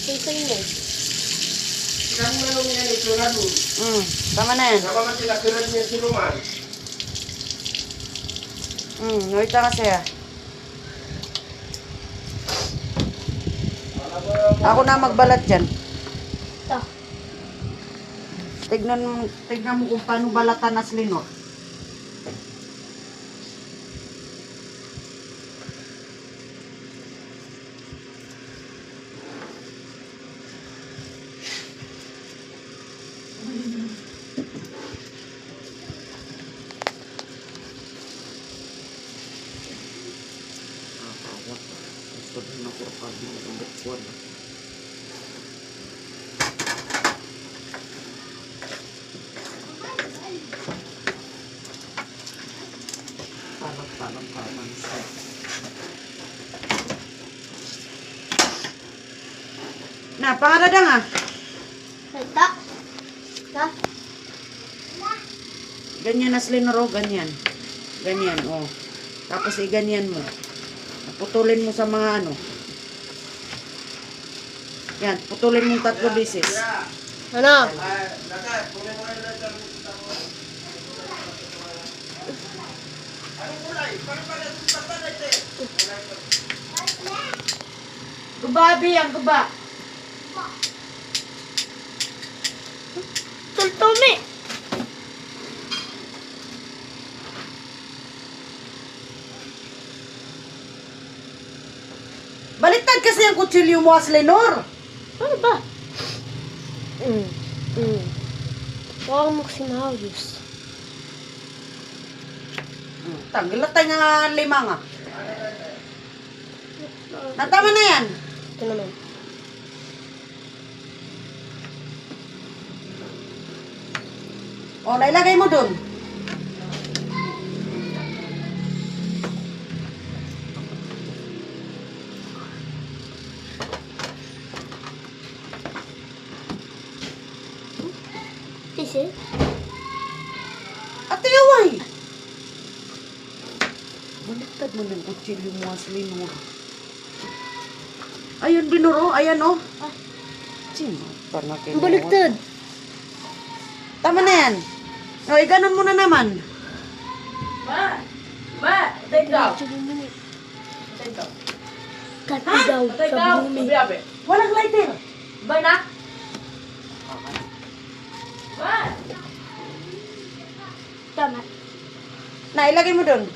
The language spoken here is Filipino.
Sing-sing mo. Ilang manong yan ito na doon. Tama na yan. Sama man sila kiran niya si Roman. Wait lang kasi ah. Ako na magbalat dyan. Ito. Tignan mo kung paano balatan na slinor. Nah, pangaradang ah. Ito. Ito. Ganyan na slinor, ganyan. Ganyan, oh. Tapos ganyan mo. Putulin mo sa mga ano. Yan, putulin mo 3 beses. Ano? Gubabi yan, guba. Tultumi. Baliktad kasi ang kutsilyo mo, Slinor. Ano ba? Huwag mo kasi maayos. Tanggilat tayo nga 5 nga. Natama na yan. Ito naman. O, nailagay mo dun. Isi? Ate, away. Baliktad mo ng kutsilyo mo, Slinor. Ayun, binuro. Ayan, oh. Sino? Baliktad. Tama na yan. O, ganon mo na naman. Take down. Kapi daw. Sa bumi. Walang lighter. Ba na? Tama. Na, ilagay mo dun.